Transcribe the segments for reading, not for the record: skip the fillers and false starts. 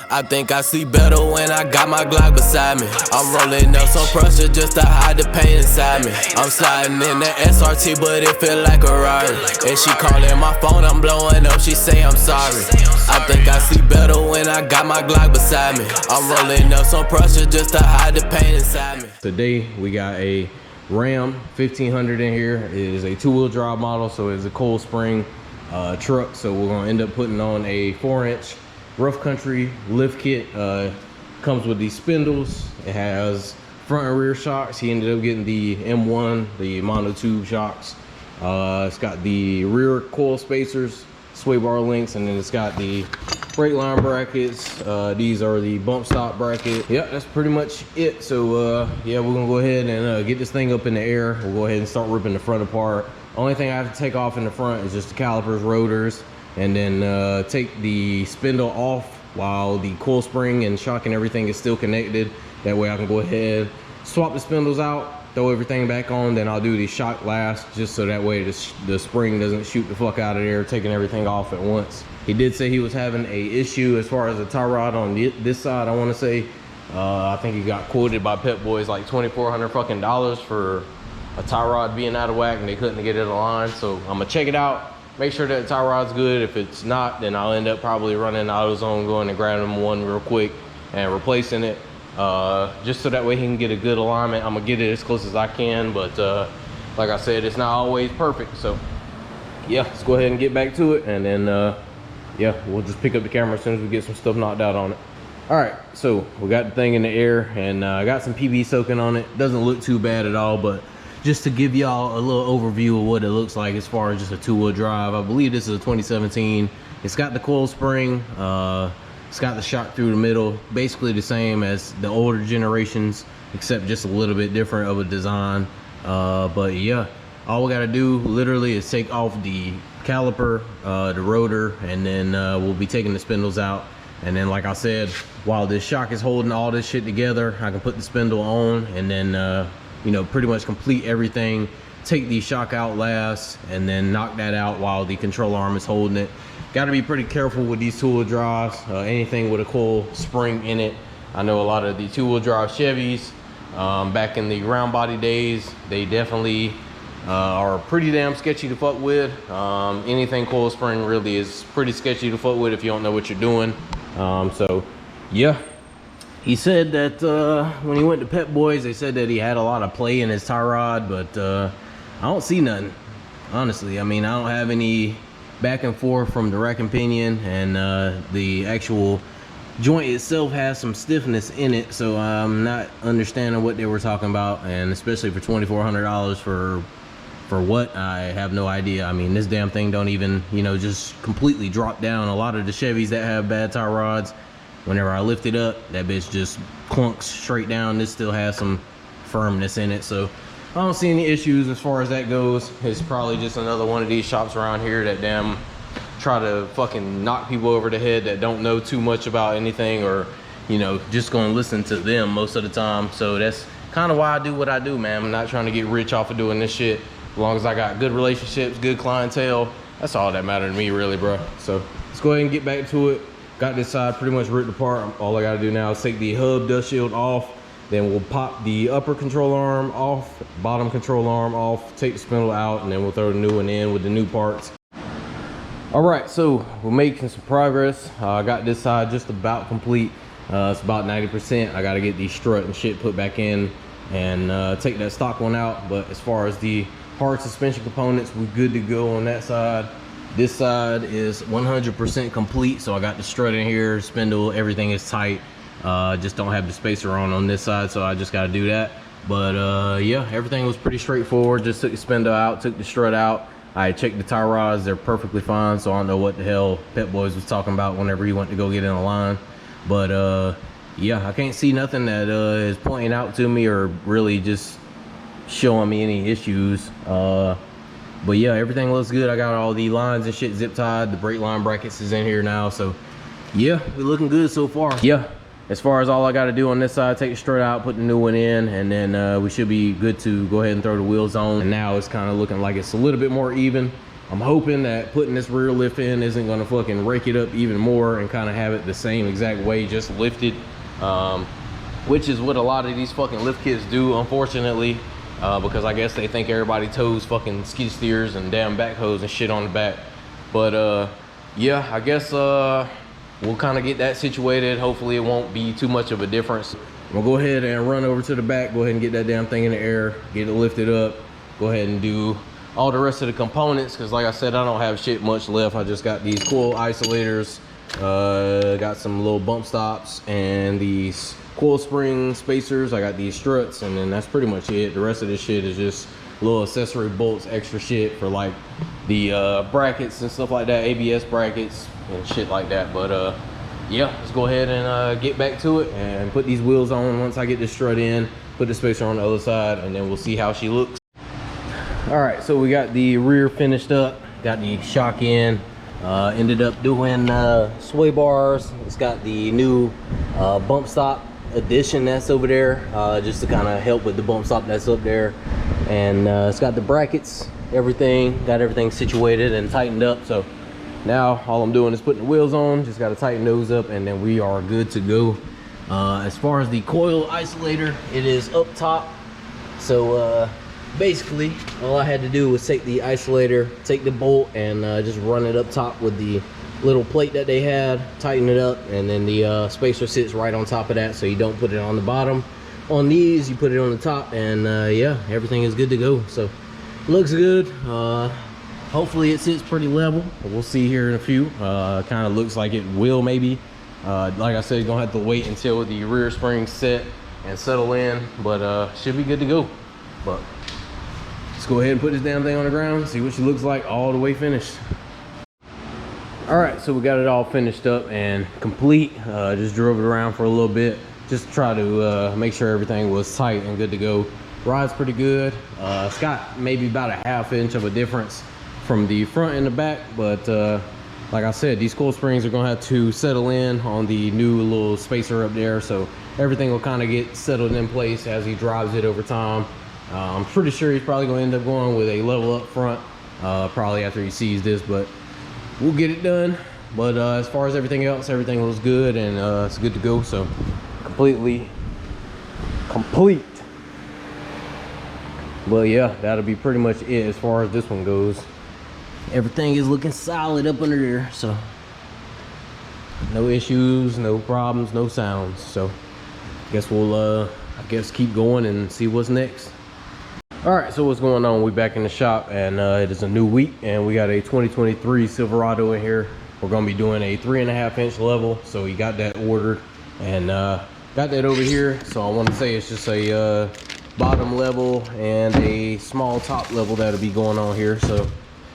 I think I see better when I got my Glock beside me. I'm rolling up some pressure just to hide the pain inside me. I'm sliding in the SRT, but it feel like a Rari. And she calling my phone, I'm blowing up, she say I'm sorry. I think I see better when I got my Glock beside me. I'm rolling up some pressure just to hide the pain inside me. Today we got a Ram 1500 in here. It is a two-wheel drive model, so it's a cold spring truck. So we're gonna end up putting on a 4-inch rough country lift kit. Comes with these spindles. It has front and rear shocks. He ended up getting the M1, the monotube shocks. It's got the rear coil spacers, sway bar links, and then it's got the brake line brackets. These are the bump stop bracket. Yeah, that's pretty much it. So yeah, we're gonna go ahead and get this thing up in the air. We'll go ahead and start ripping the front apart. Only thing I have to take off in the front is just the calipers, rotors, and then take the spindle off while the coil spring and shock and everything is still connected. That way I can go ahead, swap the spindles out, throw everything back on, then I'll do the shock last, just so that way the spring doesn't shoot the fuck out of there, taking everything off at once. He did say he was having a issue as far as the tie rod on this side. I want to say, I think he got quoted by Pep Boys like $2,400 fucking dollars for a tie rod being out of whack and they couldn't get it aligned. So I'm gonna check it out, make sure that the tie rod's good. If it's not, then I'll end up probably running AutoZone, going and grabbing one real quick and replacing it, just so that way he can get a good alignment. I'm gonna get it as close as I can, but like I said, it's not always perfect. So yeah, let's go ahead and get back to it, and then yeah, we'll just pick up the camera as soon as we get some stuff knocked out on it. All right, so we got the thing in the air, and I got some PB soaking on it. Doesn't look too bad at all, but just to give y'all a little overview of what it looks like as far as just a two-wheel drive. I believe this is a 2017. It's got the coil spring, it's got the shock through the middle, basically the same as the older generations, except just a little bit different of a design. But yeah, all we gotta do literally is take off the caliper, the rotor, and then we'll be taking the spindles out. And then, like I said, while this shock is holding all this shit together, I can put the spindle on, and then you know, pretty much complete everything, take the shock out last, and then knock that out while the control arm is holding it. Got to be pretty careful with these two-wheel drives, anything with a coil spring in it. I know a lot of the two-wheel drive Chevys, back in the round body days, they definitely are pretty damn sketchy to fuck with. Anything coil spring really is pretty sketchy to fuck with if you don't know what you're doing. So yeah. He said that when he went to Pep Boys, they said that he had a lot of play in his tie rod, but I don't see nothing, honestly. I mean, I don't have any back and forth from the rack and pinion, and the actual joint itself has some stiffness in it, so I'm not understanding what they were talking about, and especially for $2,400 for what, I have no idea. I mean, this damn thing don't even, you know, just completely drop down. A lot of the Chevys that have bad tie rods, whenever I lift it up, that bitch just clunks straight down. This still has some firmness in it, so I don't see any issues as far as that goes. It's probably just another one of these shops around here that damn try to fucking knock people over the head that don't know too much about anything, or, you know, just gonna listen to them most of the time. So that's kind of why I do what I do, man. I'm not trying to get rich off of doing this shit. As long as I got good relationships, good clientele, that's all that matters to me, really, bro. So let's go ahead and get back to it. Got this side pretty much ripped apart. All I gotta do now is take the hub dust shield off, then we'll pop the upper control arm off, bottom control arm off, take the spindle out, and then we'll throw the new one in with the new parts. All right, so we're making some progress. I got this side just about complete. It's about 90%. I gotta get the strut and shit put back in and take that stock one out. But as far as the hard suspension components, we're good to go on that side. This side is 100% complete, so I got the strut in here, spindle, everything is tight. Just don't have the spacer on this side, so I just got to do that. But yeah, everything was pretty straightforward. Just took the spindle out, took the strut out. I checked the tie rods, they're perfectly fine, so I don't know what the hell Pep Boys was talking about whenever he went to go get in a line. But yeah, I can't see nothing that is pointing out to me or really just showing me any issues. But yeah, everything looks good. I got all the lines and shit zip tied. The brake line brackets is in here now, so yeah, we're looking good so far. Yeah, as far as all I got to do on this side, take the strut out, put the new one in, and then we should be good to go ahead and throw the wheels on. And now it's kind of looking like it's a little bit more even. I'm hoping that putting this rear lift in isn't gonna fucking rake it up even more and kind of have it the same exact way, just lifted, which is what a lot of these fucking lift kits do, unfortunately, because I guess they think everybody tows fucking skid steers and damn backhoes and shit on the back. But yeah, I guess we'll kind of get that situated. Hopefully it won't be too much of a difference. I'm gonna go ahead and run over to the back, go ahead and get that damn thing in the air, get it lifted up, go ahead and do all the rest of the components, because like I said, I don't have shit much left. I just got these coil isolators, got some little bump stops and these coil spring spacers. I got these struts, and then that's pretty much it. The rest of this shit is just little accessory bolts, extra shit for like the brackets and stuff like that, ABS brackets and shit like that. But yeah, let's go ahead and get back to it and put these wheels on. Once I get this strut in, put the spacer on the other side, and then we'll see how she looks. All right, so we got the rear finished up, got the shock in, ended up doing sway bars. It's got the new bump stop addition that's over there, just to kind of help with the bump stop that's up there. And it's got the brackets, everything, got everything situated and tightened up. So now all I'm doing is putting the wheels on, just got to tighten those up, and then we are good to go. As far as the coil isolator, it is up top. So basically all I had to do was take the isolator, take the bolt, and just run it up top with the little plate that they had, tighten it up, and then the spacer sits right on top of that, so you don't put it on the bottom. On these, you put it on the top, and yeah, everything is good to go. So looks good. Hopefully it sits pretty level. We'll see here in a few. Kind of looks like it will, maybe. Like I said, you're gonna have to wait until the rear springs set and settle in, but should be good to go. But let's go ahead and put this damn thing on the ground, see what she looks like all the way finished. All right, so we got it all finished up and complete. Just drove it around for a little bit, just to try to make sure everything was tight and good to go. Ride's pretty good. It's got maybe about a ½ inch of a difference from the front and the back, but like I said, these coil springs are gonna have to settle in on the new little spacer up there, so everything will kind of get settled in place as he drives it over time. I'm pretty sure he's probably gonna end up going with a level up front, probably after he sees this, but we'll get it done. But as far as everything else, everything looks good, and it's good to go. So completely complete. Well, yeah, that'll be pretty much it as far as this one goes. Everything is looking solid up under there, so no issues, no problems, no sounds. So I guess we'll keep going and see what's next. All right, so what's going on? We back in the shop, and it is a new week, and we got a 2023 Silverado in here. We're gonna be doing a 3.5 inch level, so we got that ordered and got that over here. So I want to say it's just a bottom level and a small top level that'll be going on here. So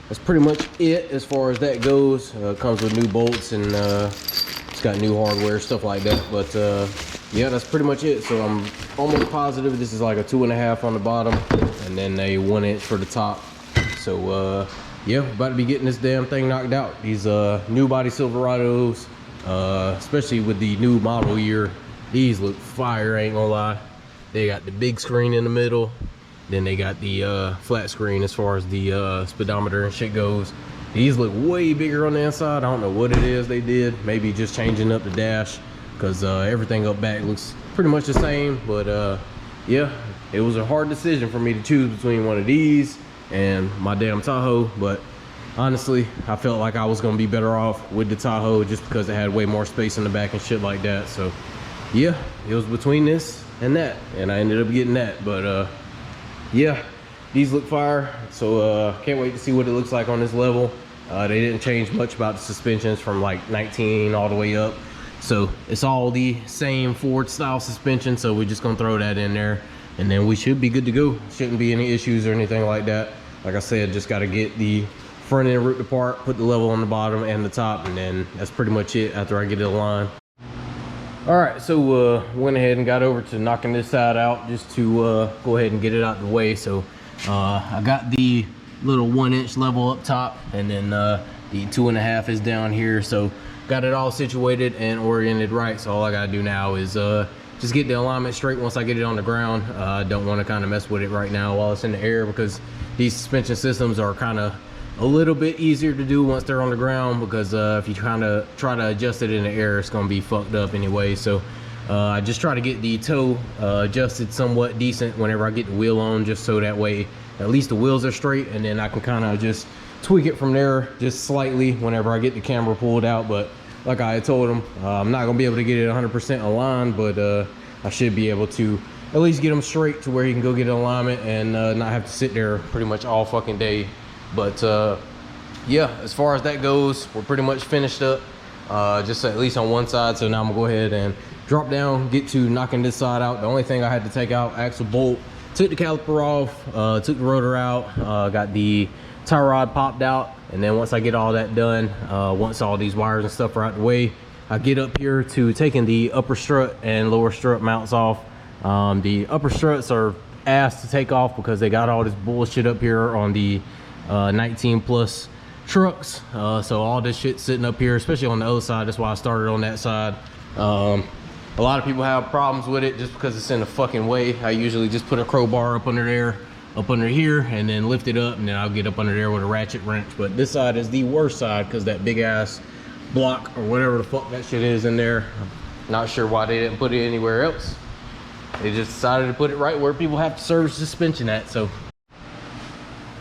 that's pretty much it as far as that goes. Comes with new bolts, and it's got new hardware, stuff like that. But yeah, that's pretty much it. So I'm almost positive this is like a 2.5 on the bottom and then a 1 inch for the top. So yeah, we're about to be getting this damn thing knocked out. These new body Silverados, especially with the new model year, these look fire, ain't gonna lie. They got the big screen in the middle, then they got the flat screen as far as the speedometer and shit goes. These look way bigger on the inside. I don't know what it is they did, maybe just changing up the dash, because everything up back looks pretty much the same. But yeah, it was a hard decision for me to choose between one of these and my damn Tahoe, but honestly I felt like I was gonna be better off with the Tahoe just because it had way more space in the back and shit like that. So yeah, it was between this and that, and I ended up getting that. But yeah, these look fire. So can't wait to see what it looks like on this level. They didn't change much about the suspensions from like 19 all the way up, so it's all the same Ford style suspension. So we're just gonna throw that in there, and then we should be good to go. Shouldn't be any issues or anything like that. Like I said, just got to get the front end ripped apart, put the level on the bottom and the top, and then that's pretty much it after I get it aligned. All right, so went ahead and got over to knocking this side out just to go ahead and get it out of the way. So I got the little 1 inch level up top, and then the 2.5 is down here. So got it all situated and oriented right. So all I gotta do now is just get the alignment straight once I get it on the ground. I don't want to kind of mess with it right now while it's in the air, because these suspension systems are kind of a little bit easier to do once they're on the ground, because if you kind of try to adjust it in the air, it's gonna be fucked up anyway. So I just try to get the toe adjusted somewhat decent whenever I get the wheel on, just so that way at least the wheels are straight, and then I can kind of just tweak it from there just slightly whenever I get the camera pulled out. But like I had told him, I'm not gonna be able to get it 100% aligned, but I should be able to at least get them straight to where he can go get an alignment and not have to sit there pretty much all fucking day. But yeah, as far as that goes, we're pretty much finished up, just at least on one side. So now I'm gonna go ahead and drop down, get to knocking this side out. The only thing I had to take out, axle bolt, took the caliper off, took the rotor out, got the tie rod popped out, and then once I get all that done, once all these wires and stuff are out the way, I get up here to taking the upper strut and lower strut mounts off. The upper struts are asked to take off because they got all this bullshit up here on the 19 plus trucks. So all this shit sitting up here, especially on the other side. That's why I started on that side. A lot of people have problems with it just because it's in the fucking way. I usually just put a crowbar up under there, up under here, and then lift it up, and then I'll get up under there with a ratchet wrench. But this side is the worst side because that big ass block or whatever the fuck that shit is in there. I'm not sure why they didn't put it anywhere else. They just decided to put it right where people have to service suspension at. So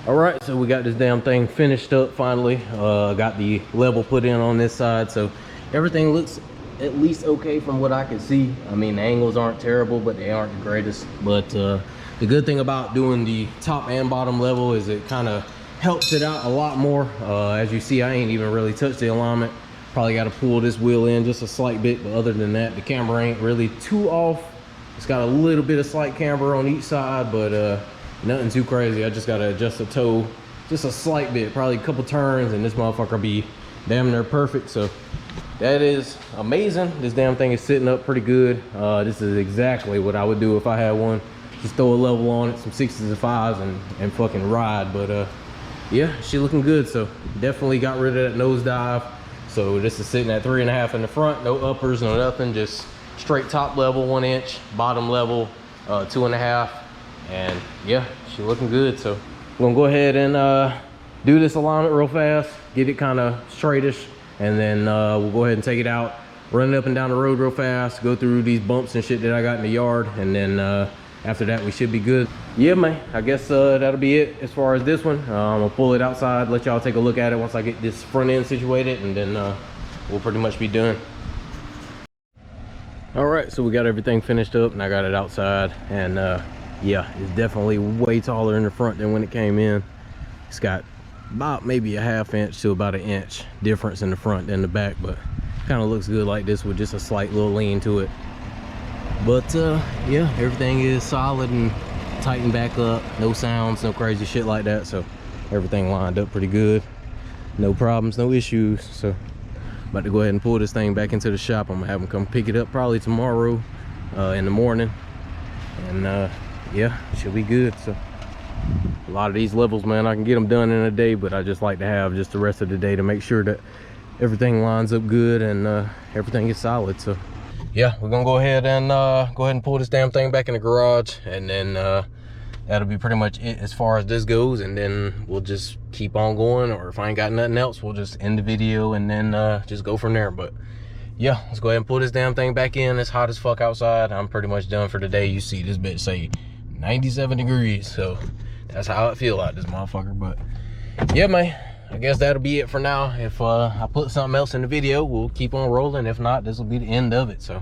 all right, so we got this damn thing finished up finally. Got the level put in on this side, so everything looks at least okay from what I can see. I mean, the angles aren't terrible, but they aren't the greatest. But the good thing about doing the top and bottom level is it kind of helps it out a lot more. As you see, I ain't even really touched the alignment. Probably got to pull this wheel in just a slight bit, but other than that, the camber ain't really too off. It's got a little bit of slight camber on each side, but nothing too crazy. I just got to adjust the toe just a slight bit, probably a couple turns, and this motherfucker will be damn near perfect. So that is amazing. This damn thing is sitting up pretty good. This is exactly what I would do if I had one. Just throw a level on it, some 6s and 5s, and fucking ride. But yeah, she looking good. So definitely got rid of that nosedive. So this is sitting at 3.5 in the front, no uppers, no nothing, just straight top level 1 inch, bottom level 2.5. And yeah, she looking good. So we're gonna go ahead and do this alignment real fast, get it kind of straightish, and then we'll go ahead and take it out, run it up and down the road real fast, go through these bumps and shit that I got in the yard, and then after that we should be good. Yeah, man, I guess that'll be it as far as this one. I'm gonna pull it outside, let y'all take a look at it once I get this front end situated, and then we'll pretty much be done. All right, so we got everything finished up and I got it outside, and yeah, it's definitely way taller in the front than when it came in. It's got about maybe a 1/2 inch to about 1 inch difference in the front than the back, but kind of looks good like this with just a slight little lean to it. But yeah, everything is solid and tightened back up, no sounds, no crazy shit like that. So everything lined up pretty good, no problems, no issues. So about to go ahead and pull this thing back into the shop. I'm gonna have them come pick it up probably tomorrow in the morning, and yeah, should be good. So a lot of these levels, man, I can get them done in a day, but I just like to have just the rest of the day to make sure that everything lines up good and everything is solid. So yeah, we're gonna go ahead and pull this damn thing back in the garage, and then that'll be pretty much it as far as this goes. And then we'll just keep on going, or if I ain't got nothing else, we'll just end the video and then just go from there. But yeah, let's go ahead and pull this damn thing back in. It's hot as fuck outside. I'm pretty much done for the day. You see this bitch say 97 degrees, so that's how it feel out this motherfucker. But yeah, man, I guess that'll be it for now. If I put something else in the video, we'll keep on rolling. If not, this will be the end of it. So